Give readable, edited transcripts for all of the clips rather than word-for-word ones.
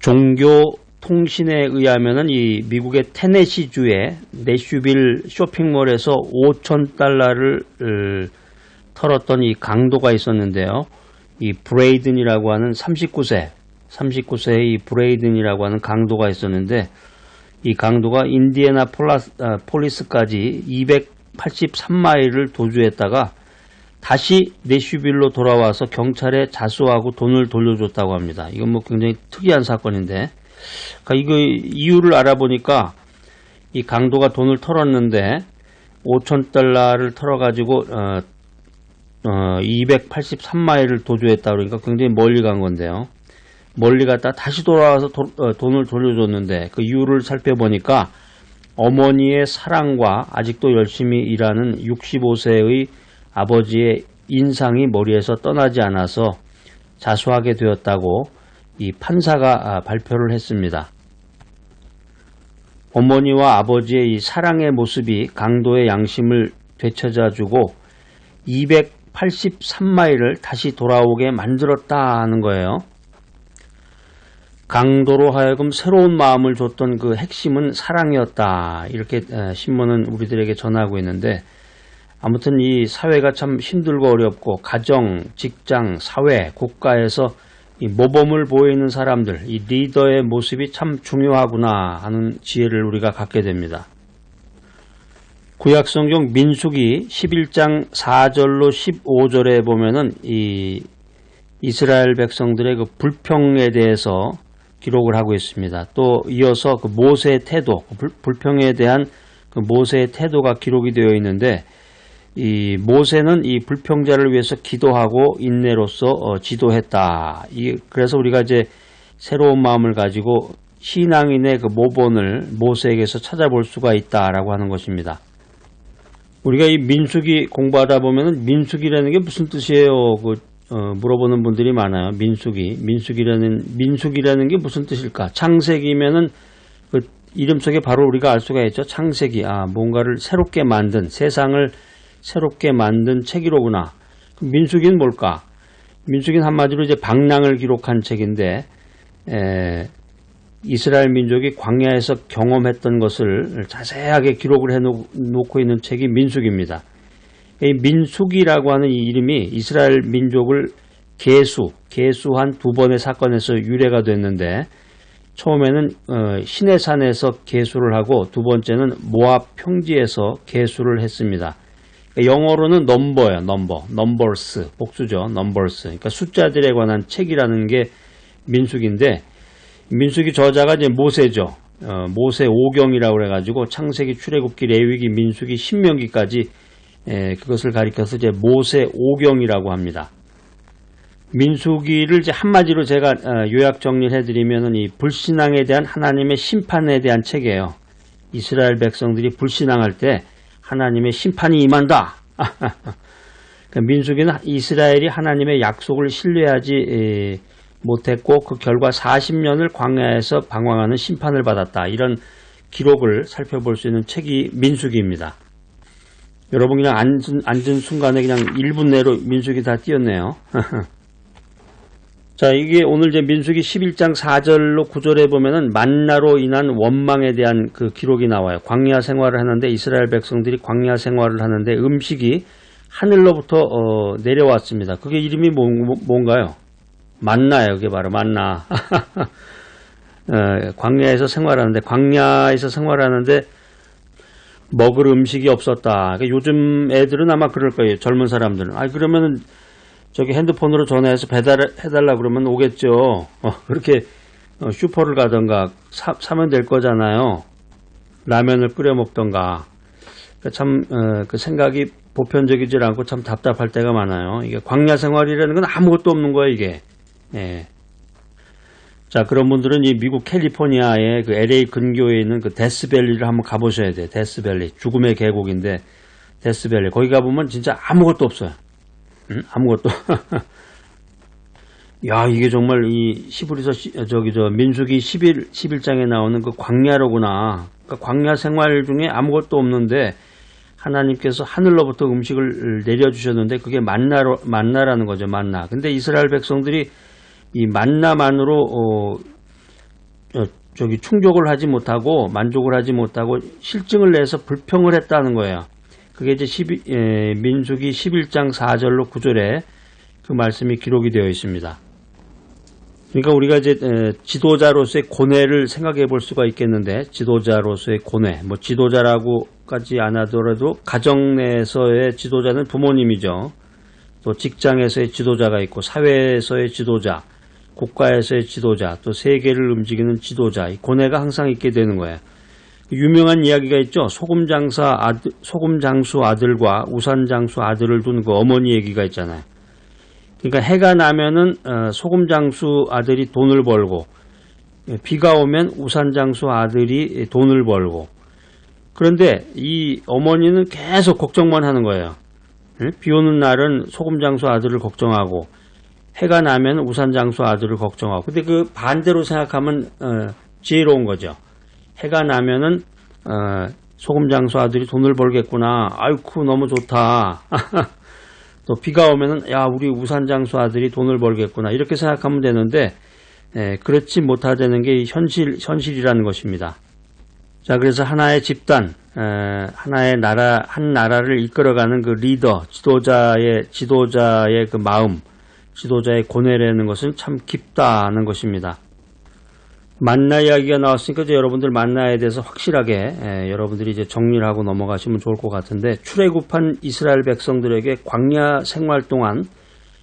종교 통신에 의하면은 이 미국의 테네시주의 내슈빌 쇼핑몰에서 5,000달러를 털었던 이 강도가 있었는데요. 이 브레이든이라고 하는 39세의 이 브레이든이라고 하는 강도가 있었는데, 이 강도가 인디애나 폴리스까지 283마일을 도주했다가 다시 내슈빌로 돌아와서 경찰에 자수하고 돈을 돌려줬다고 합니다. 이건 뭐 굉장히 특이한 사건인데, 그러니까 이거 이유를 알아보니까 이 강도가 돈을 털었는데 5,000달러를 털어가지고 283마일을 도주했다 그러니까 굉장히 멀리 간 건데요. 멀리 갔다 다시 돌아와서 돈을 돌려줬는데 그 이유를 살펴보니까 어머니의 사랑과 아직도 열심히 일하는 65세의 아버지의 인상이 머리에서 떠나지 않아서 자수하게 되었다고 이 판사가 발표를 했습니다. 어머니와 아버지의 이 사랑의 모습이 강도의 양심을 되찾아주고 283마일을 다시 돌아오게 만들었다는 거예요. 강도로 하여금 새로운 마음을 줬던 그 핵심은 사랑이었다. 이렇게 신문은 우리들에게 전하고 있는데, 아무튼 이 사회가 참 힘들고 어렵고 가정, 직장, 사회, 국가에서 이 모범을 보이는 사람들, 이 리더의 모습이 참 중요하구나 하는 지혜를 우리가 갖게 됩니다. 구약성경 민수기 11장 4절로 15절에 보면은 이 이스라엘 백성들의 그 불평에 대해서 기록을 하고 있습니다. 또 이어서 그 모세의 태도, 불평에 대한 그 모세의 태도가 기록이 되어 있는데, 이 모세는 이 불평자를 위해서 기도하고 인내로서 지도했다. 그래서 우리가 이제 새로운 마음을 가지고 신앙인의 그 모본을 모세에게서 찾아볼 수가 있다라고 하는 것입니다. 우리가 이 민수기 공부하다 보면은 민수기라는 게 무슨 뜻이에요? 물어보는 분들이 많아요. 민수기라는 게 무슨 뜻일까? 창세기면은 그 이름 속에 바로 우리가 알 수가 있죠. 창세기. 뭔가를 새롭게 만든, 세상을 새롭게 만든 책이로구나. 민수기는 뭘까? 민수기는 한마디로 이제 방랑을 기록한 책인데, 이스라엘 민족이 광야에서 경험했던 것을 자세하게 기록을 해놓고 있는 책이 민수기입니다. 이 민수기라고 하는 이 이름이 이스라엘 민족을 계수한 두 번의 사건에서 유래가 됐는데, 처음에는 시내산에서 계수를 하고 두 번째는 모압 평지에서 계수를 했습니다. 영어로는 넘버예요. 넘버스, 복수죠. 넘버스. 그러니까 숫자들에 관한 책이라는 게 민수기인데, 민수기 저자가 이제 모세죠. 모세 오경이라고 그래가지고 창세기, 출애굽기, 레위기, 민수기, 신명기까지 그것을 가리켜서 이제 모세 오경이라고 합니다. 민수기를 이제 한마디로 제가 요약 정리를 해드리면은 이 불신앙에 대한 하나님의 심판에 대한 책이에요. 이스라엘 백성들이 불신앙할 때 하나님의 심판이 임한다. 민수기는 이스라엘이 하나님의 약속을 신뢰하지 못했고 그 결과 40년을 광야에서 방황하는 심판을 받았다. 이런 기록을 살펴볼 수 있는 책이 민수기입니다. 여러분 그냥 앉은 순간에 그냥 1분 내로 민수기 다 띄었네요. 자, 이게 오늘 이제 민수기 11장 4절로 9절에 보면은 만나로 인한 원망에 대한 그 기록이 나와요. 광야 생활을 하는데 이스라엘 백성들이 광야 생활을 하는데 음식이 하늘로부터 내려왔습니다. 그게 이름이 뭔가요? 만나예요. 그게 바로 만나. 광야에서 생활하는데 먹을 음식이 없었다. 그러니까 요즘 애들은 아마 그럴 거예요. 젊은 사람들은. 그러면은 저기 핸드폰으로 전화해서 배달해달라 그러면 오겠죠. 그렇게 슈퍼를 가던가 사면 될 거잖아요. 라면을 끓여 먹던가. 그러니까 참 그 생각이 보편적이지 않고 참 답답할 때가 많아요. 이게 광야 생활이라는 건 아무것도 없는 거예요, 이게. 예. 자, 그런 분들은 이 미국 캘리포니아의 그 LA 근교에 있는 그 데스밸리를 한번 가보셔야 돼요. 데스밸리. 죽음의 계곡인데, 데스밸리. 거기 가보면 진짜 아무것도 없어요. 아무것도. 야, 이게 정말 이 민수기 11장에 나오는 그 광야로구나. 그러니까 광야 생활 중에 아무것도 없는데, 하나님께서 하늘로부터 음식을 내려주셨는데, 그게 만나라는 거죠, 만나. 근데 이스라엘 백성들이 이 만나만으로 충족을 하지 못하고 만족을 하지 못하고 실증을 내서 불평을 했다는 거예요. 그게 이제 민수기 11장 4절로 9절에 그 말씀이 기록이 되어 있습니다. 그러니까 우리가 이제 지도자로서의 고뇌를 생각해 볼 수가 있겠는데, 지도자로서의 고뇌, 뭐 지도자라고까지 안 하더라도 가정 내에서의 지도자는 부모님이죠. 또 직장에서의 지도자가 있고, 사회에서의 지도자, 국가에서의 지도자, 또 세계를 움직이는 지도자, 이 고뇌가 항상 있게 되는 거예요. 유명한 이야기가 있죠. 소금 장수 아들과 우산 장수 아들을 둔 그 어머니 얘기가 있잖아요. 그러니까 해가 나면은 소금 장수 아들이 돈을 벌고, 비가 오면 우산 장수 아들이 돈을 벌고. 그런데 이 어머니는 계속 걱정만 하는 거예요. 비 오는 날은 소금 장수 아들을 걱정하고, 해가 나면 우산 장수 아들을 걱정하고. 근데 그 반대로 생각하면 지혜로운 거죠. 해가 나면은 소금 장수 아들이 돈을 벌겠구나. 아이쿠 너무 좋다. 또 비가 오면은 야 우리 우산 장수 아들이 돈을 벌겠구나. 이렇게 생각하면 되는데 그렇지 못하다는 게 현실이라는 것입니다. 자, 그래서 하나의 집단, 하나의 나라, 한 나라를 이끌어가는 그 리더, 지도자의 그 마음, 지도자의 고뇌라는 것은 참 깊다는 것입니다. 만나 이야기가 나왔으니까 이제 여러분들 만나에 대해서 확실하게 여러분들이 이제 정리를 하고 넘어가시면 좋을 것 같은데, 출애굽한 이스라엘 백성들에게 광야 생활 동안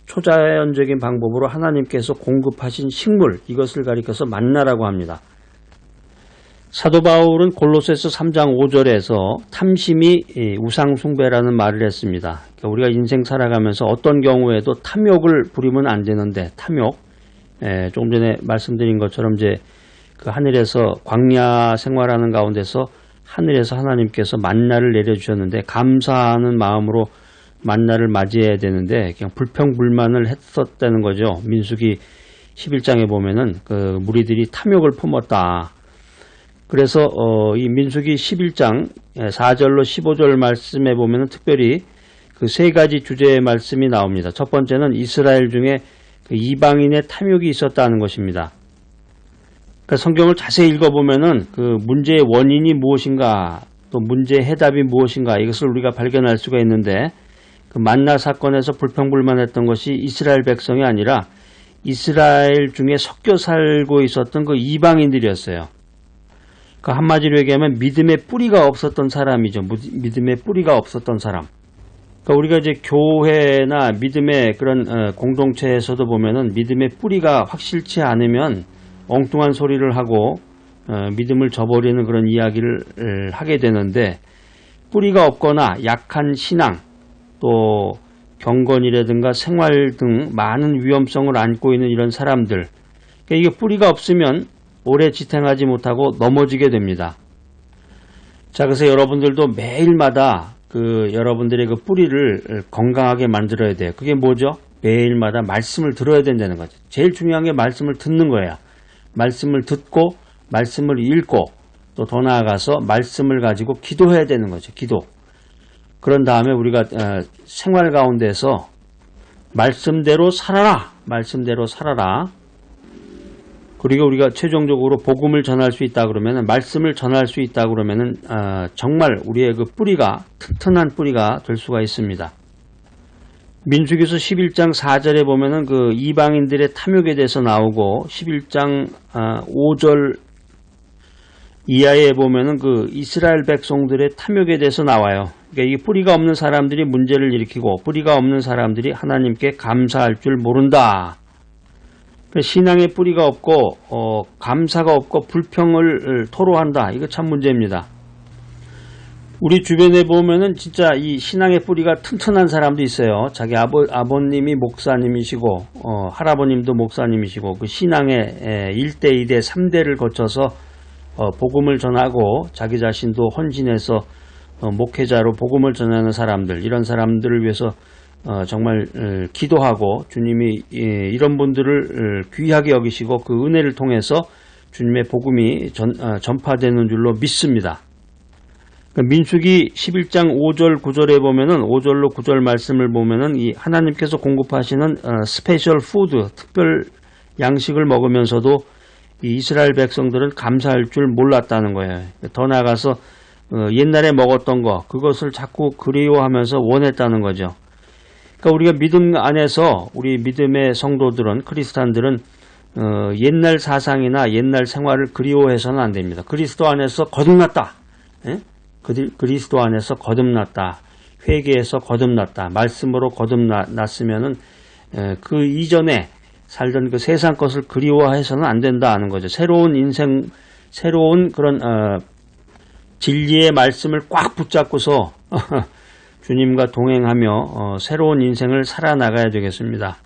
초자연적인 방법으로 하나님께서 공급하신 식물, 이것을 가리켜서 만나라고 합니다. 사도 바울은 골로새서 3장 5절에서 탐심이 우상숭배라는 말을 했습니다. 그러니까 우리가 인생 살아가면서 어떤 경우에도 탐욕을 부리면 안 되는데, 탐욕, 조금 전에 말씀드린 것처럼 이제 그 하늘에서 광야 생활하는 가운데서 하늘에서 하나님께서 만나를 내려주셨는데 감사하는 마음으로 만나를 맞이해야 되는데 그냥 불평불만을 했었다는 거죠. 민수기 11장에 보면은 그 무리들이 탐욕을 품었다. 그래서 이 민수기 11장 4절로 15절 말씀에 보면은 특별히 그 세 가지 주제의 말씀이 나옵니다. 첫 번째는 이스라엘 중에 그 이방인의 탐욕이 있었다는 것입니다. 그러니까 성경을 자세히 읽어보면은 그 문제의 원인이 무엇인가, 또 문제의 해답이 무엇인가, 이것을 우리가 발견할 수가 있는데, 그 만나 사건에서 불평불만했던 것이 이스라엘 백성이 아니라 이스라엘 중에 섞여 살고 있었던 그 이방인들이었어요. 그 한마디로 얘기하면 믿음의 뿌리가 없었던 사람이죠. 믿음의 뿌리가 없었던 사람. 그러니까 우리가 이제 교회나 믿음의 그런 공동체에서도 보면은 믿음의 뿌리가 확실치 않으면 엉뚱한 소리를 하고 믿음을 저버리는 그런 이야기를 하게 되는데, 뿌리가 없거나 약한 신앙, 또 경건이라든가 생활 등 많은 위험성을 안고 있는 이런 사람들, 그러니까 이게 뿌리가 없으면 오래 지탱하지 못하고 넘어지게 됩니다. 자, 그래서 여러분들도 매일마다 여러분들의 그 뿌리를 건강하게 만들어야 돼요. 그게 뭐죠? 매일마다 말씀을 들어야 된다는 거죠. 제일 중요한 게 말씀을 듣는 거야. 말씀을 듣고 말씀을 읽고 또 더 나아가서 말씀을 가지고 기도해야 되는 거죠. 기도. 그런 다음에 우리가 생활 가운데서 말씀대로 살아라. 말씀대로 살아라. 그리고 우리가 최종적으로 복음을 전할 수 있다 그러면은, 말씀을 전할 수 있다 그러면은 정말 우리의 그 뿌리가 튼튼한 뿌리가 될 수가 있습니다. 민수기서 11장 4절에 보면은 그 이방인들의 탐욕에 대해서 나오고, 11장 5절 이하에 보면은 그 이스라엘 백성들의 탐욕에 대해서 나와요. 그러니까 이 뿌리가 없는 사람들이 문제를 일으키고, 뿌리가 없는 사람들이 하나님께 감사할 줄 모른다. 신앙의 뿌리가 없고 감사가 없고 불평을 토로한다. 이거 참 문제입니다. 우리 주변에 보면은 진짜 이 신앙의 뿌리가 튼튼한 사람도 있어요. 자기 아버님이 목사님이시고 할아버님도 목사님이시고, 그 신앙의 1대, 2대, 3대를 거쳐서 복음을 전하고 자기 자신도 헌신해서 목회자로 복음을 전하는 사람들, 이런 사람들을 위해서 정말 기도하고, 주님이 이런 분들을 귀하게 여기시고 그 은혜를 통해서 주님의 복음이 전파되는 줄로 믿습니다. 민수기 11장 5절 9절에 보면은 5절로 9절 말씀을 보면은 이 하나님께서 공급하시는 스페셜 푸드, 특별 양식을 먹으면서도 이 이스라엘 백성들은 감사할 줄 몰랐다는 거예요. 더 나아가서 옛날에 먹었던 거 그것을 자꾸 그리워하면서 원했다는 거죠. 그러니까 우리가 믿음 안에서 우리 믿음의 성도들은 크리스찬들은 옛날 사상이나 옛날 생활을 그리워해서는 안 됩니다. 그리스도 안에서 거듭났다. 예? 그리스도 안에서 거듭났다. 회개에서 거듭났다. 말씀으로 거듭났으면은 그 이전에 살던 그 세상 것을 그리워해서는 안 된다 하는 거죠. 새로운 인생, 새로운 그런 진리의 말씀을 꽉 붙잡고서 주님과 동행하며 새로운 인생을 살아나가야 되겠습니다.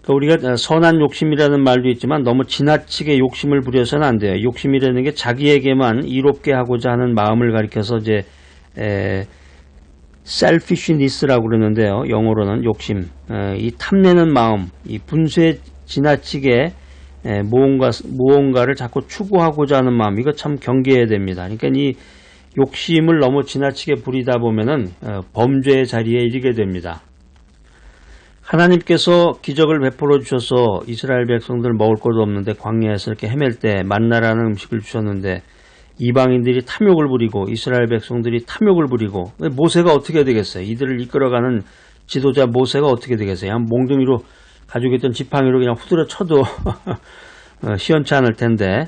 그러니까 우리가 선한 욕심이라는 말도 있지만 너무 지나치게 욕심을 부려서는 안 돼요. 욕심이라는 게 자기에게만 이롭게 하고자 하는 마음을 가리켜서 이제 selfishness라고 그러는데요. 영어로는 욕심, 이 탐내는 마음, 이 분수에 지나치게 무언가를 자꾸 추구하고자 하는 마음, 이거 참 경계해야 됩니다. 그러니까 이 욕심을 너무 지나치게 부리다 보면은 범죄의 자리에 이르게 됩니다. 하나님께서 기적을 베풀어 주셔서 이스라엘 백성들 먹을 것도 없는데 광야에서 이렇게 헤맬 때 만나라는 음식을 주셨는데 이방인들이 탐욕을 부리고 이스라엘 백성들이 탐욕을 부리고 모세가 어떻게 되겠어요? 이들을 이끌어가는 지도자 모세가 어떻게 되겠어요? 그냥 몽둥이로 가지고 있던 지팡이로 그냥 후드려 쳐도 시원치 않을 텐데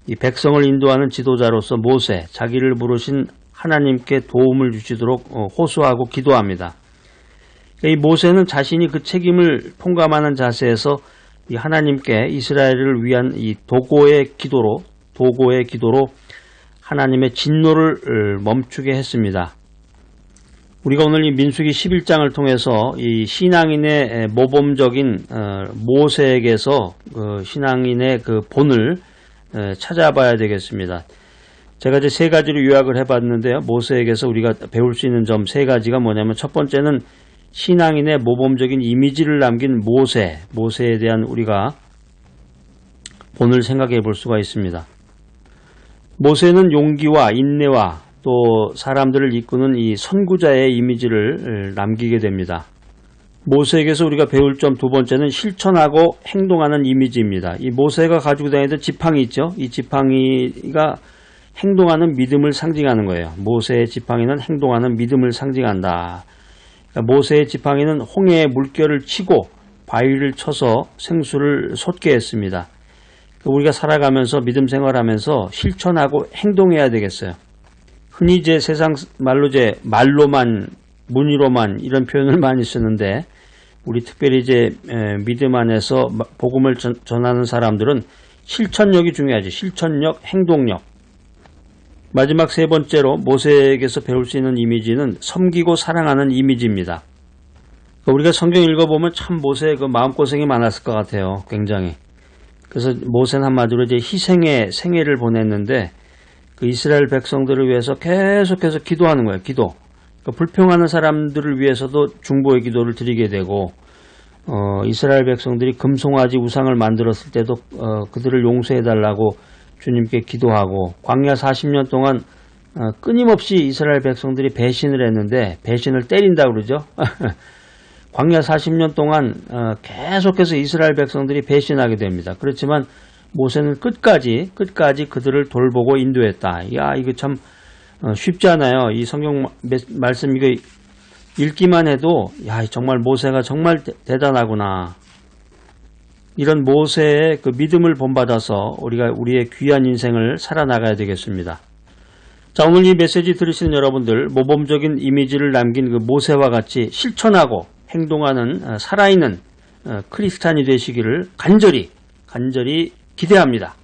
이 백성을 인도하는 지도자로서 모세, 자기를 부르신 하나님께 도움을 주시도록 호소하고 기도합니다. 이 모세는 자신이 그 책임을 통감하는 자세에서 이 하나님께 이스라엘을 위한 이 도고의 기도로 하나님의 진노를 멈추게 했습니다. 우리가 오늘 이 민수기 11장을 통해서 이 신앙인의 모범적인 모세에게서 신앙인의 그 본을 찾아봐야 되겠습니다. 제가 이제 세 가지로 요약을 해봤는데요. 모세에게서 우리가 배울 수 있는 점 세 가지가 뭐냐면 첫 번째는 신앙인의 모범적인 이미지를 남긴 모세에 대한 우리가 본을 생각해 볼 수가 있습니다. 모세는 용기와 인내와 또 사람들을 이끄는 이 선구자의 이미지를 남기게 됩니다. 모세에게서 우리가 배울 점 두 번째는 실천하고 행동하는 이미지입니다. 이 모세가 가지고 다니던 지팡이 있죠? 이 지팡이가 행동하는 믿음을 상징하는 거예요. 모세의 지팡이는 행동하는 믿음을 상징한다. 그러니까 모세의 지팡이는 홍해의 물결을 치고 바위를 쳐서 생수를 솟게 했습니다. 우리가 살아가면서 믿음 생활하면서 실천하고 행동해야 되겠어요. 흔히 이제 세상 말로만 문의로만 이런 표현을 많이 쓰는데 우리 특별히 이제 믿음 안에서 복음을 전하는 사람들은 실천력이 중요하지. 실천력, 행동력. 마지막 세 번째로 모세에게서 배울 수 있는 이미지는 섬기고 사랑하는 이미지입니다. 우리가 성경 읽어보면 참 모세의 그 마음고생이 많았을 것 같아요. 굉장히. 그래서 모세는 한마디로 이제 희생의 생애를 보냈는데 그 이스라엘 백성들을 위해서 계속해서 기도하는 거예요. 기도. 그러니까 불평하는 사람들을 위해서도 중보의 기도를 드리게 되고 이스라엘 백성들이 금송아지 우상을 만들었을 때도 그들을 용서해달라고 주님께 기도하고 광야 40년 동안 끊임없이 이스라엘 백성들이 배신을 했는데 배신을 때린다고 그러죠. 광야 40년 동안 계속해서 이스라엘 백성들이 배신하게 됩니다. 그렇지만 모세는 끝까지 그들을 돌보고 인도했다. 야, 이거 참 쉽지 않아요. 이 성경 말씀 이거 읽기만 해도 야, 정말 모세가 정말 대단하구나. 이런 모세의 그 믿음을 본받아서 우리가 우리의 귀한 인생을 살아나가야 되겠습니다. 자, 오늘 이 메시지 들으시는 여러분들 모범적인 이미지를 남긴 그 모세와 같이 실천하고 행동하는 살아있는 크리스찬이 되시기를 간절히 기대합니다.